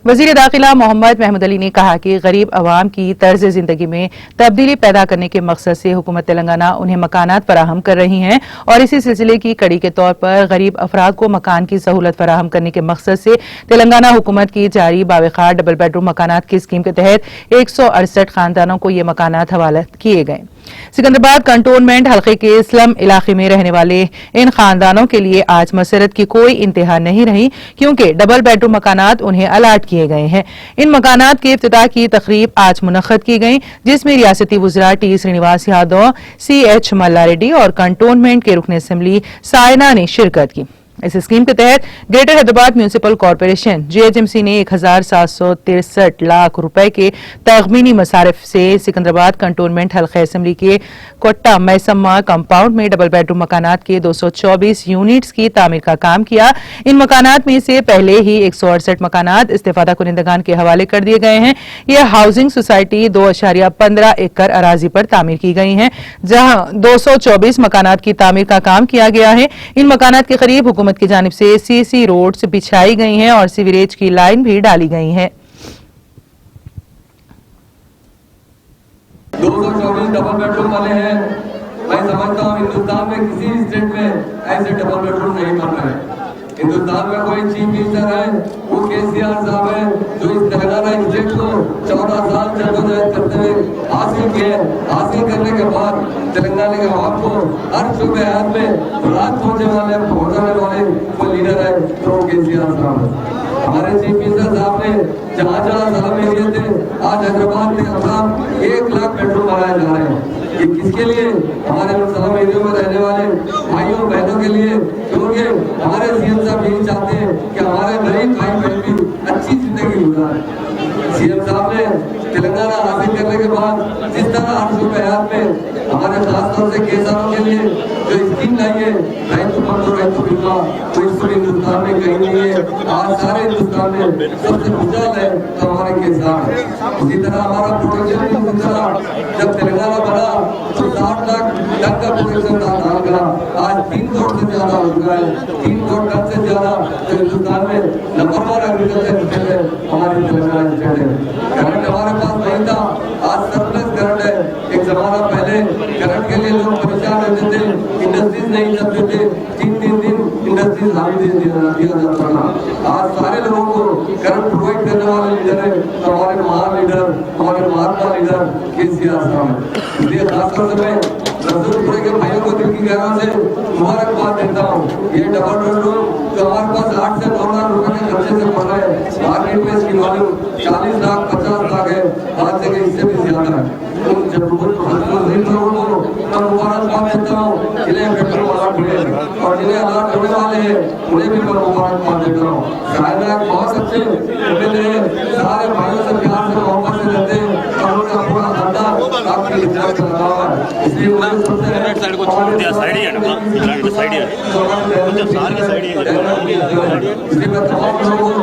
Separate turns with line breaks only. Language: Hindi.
वजीर दाखिला मोहम्मद महमूद अली ने कहा कि गरीब अवाम की तर्ज जिंदगी में तब्दीली पैदा करने के मकसद से हुकूमत तेलंगाना उन्हें मकानात फराहम कर रही है और इसी सिलसिले की कड़ी के तौर पर गरीब अफराद को मकान की सहूलत फराहम करने के मकसद से तेलंगाना हुकूमत की जारी बावखार डबल बेडरूम मकानात की स्कीम के तहत 168 खानदानों को ये मकानात हवाला किए गए। सिकंदराबाद कंटोनमेंट हल्के के स्लम इलाके में रहने वाले इन खानदानों के लिए आज मसरत की कोई इंतहा नहीं रही, क्योंकि डबल बेडरूम मकानात उन्हें अलाट किए गए हैं। इन मकानात के इफ्तिताह की तकरीब आज मुनक्कद की गई, जिसमें रियासती वुज़रा टी श्रीनिवास यादव, CH मल्ला रेड्डी और कंटोनमेंट के रुकन असेंबली सायना ने शिरकत की। इस स्कीम के तहत greater Hyderabad municipal corporation GHMC ने 1763 लाख रुपए के तखमीनी मसारिफ से सिकंदराबाद कंटोनमेंट हल्का असेंबली के कोट्टा मैसम्मा कंपाउंड में डबल बेडरूम मकानात के 224 यूनिट्स की तामीर का काम किया। इन मकानात में से पहले ही 168 मकानात इस्तेफादा कुनिंदगान के हवाले कर दिए गए हैं। यह हाउसिंग सोसाइटी 2.15 एकड़ अराजी पर तामीर की गई है, जहां 224 मकानात की तामीर का काम किया गया है। इन मकानात के करीब हुकूमत की जानिब से CC रोड्स बिछाई गई हैं और सीवरेज की लाइन भी डाली गई है।
224 डबल बेडरूम वाले हैं। मैं समझता हूँ हिंदुस्तान में किसी स्टेट में ऐसे डबल बेडरूम नहीं बन रहे। हिंदुस्तान में कोई चीफ मिनिस्टर है, वो KCR साहब है, जो इस तेलंगाना स्टेट को 14 साल जद्दोजहद करते हुए हासिल किए। हासिल करने के बाद तेलंगाना के आवाम को हर शोबे हयात में राहत पहुंचाने वाले वो लीडर है, तो KCR साहब है। हमारे चीफ मिनिस्टर साहब ने जहाँ सलामी दिए थे, आज हैदराबाद में अब 1 लाख बेडरूम बनाए जा रहे हैं। ये किसके लिए? हमारे सलाम एरिया में रहने वाले भाइयों बहनों के लिए, क्योंकि हमारे CM साहब यही चाहते हैं कि हमारे गरीब भाई बहन की अच्छी जिंदगी गुजारे। CM साहब ने तेलंगाना हासिल करने के बाद जिस तरह हर सूबे में हमारे खासतौर से किसानों के लिए जो स्कीम लाई है, रैतु बंधु रैतु बीमा, तो इस पूरे हिंदुस्तान में कहीं नहीं है। आज सारे हिंदुस्तान में सबसे खुशहाल है तो हमारे किसान है। इसी तरह हमारा प्रोडक्शन भी चला। जब तेलंगाना बना तो 60 लाख टन का प्रोडक्शन था करा, आज 3 करोड़ से ज्यादा हो चुका है। 3 करोड़ टन से ज्यादा तो हिंदुस्तान में नंबर 1 एग्रीकल्चर स्टेट है हमारी तेलंगाना स्टेट है। करंट हमारे पास नहीं था, आज सरप्लस करंट है। एक जमाना पहले करंट के लिए लोग परेशान रहते थे, इंडस्ट्रीज नहीं चलते थे, 3-3 दिन इंडस्ट्रीज हावी दिया जाता था। आज सारे लोगों को करंट प्रोवाइड करने वाले लीडर है तो हमारे महान लीडर, हमारे महात्मा लीडर KCR साहब है। इसलिए खासतौर से मैं रसूलपुरे के भाइयों को दिल की गहराई से मुबारकबाद देता हूँ। ये डबल बेडरूम जो हमारे पास 8 से 9 लाख रुपए के खर्चे से पड़ रहे हैं, मार्केट में इसकी वैल्यू 40 लाख 50 लाख है, आज से इससे भी ज्यादा है। जब लोगों को मैं मुबारकबाद देता हूँ जिन्हें बेडरूम अलाट हुए और जिन्हें अलाट होने वाले हैं उन्हें भी मैं मुबारकबाद देता हूँ। शायद बहुत अच्छे MLA सारे भाइयों से प्यार से मोहब्बत से रहते हैं और उनका पूरा धंधा आपकी इज्जत कर रहा है। इसलिए मुझे सबसे इसलिए मैं तमाम लोगों को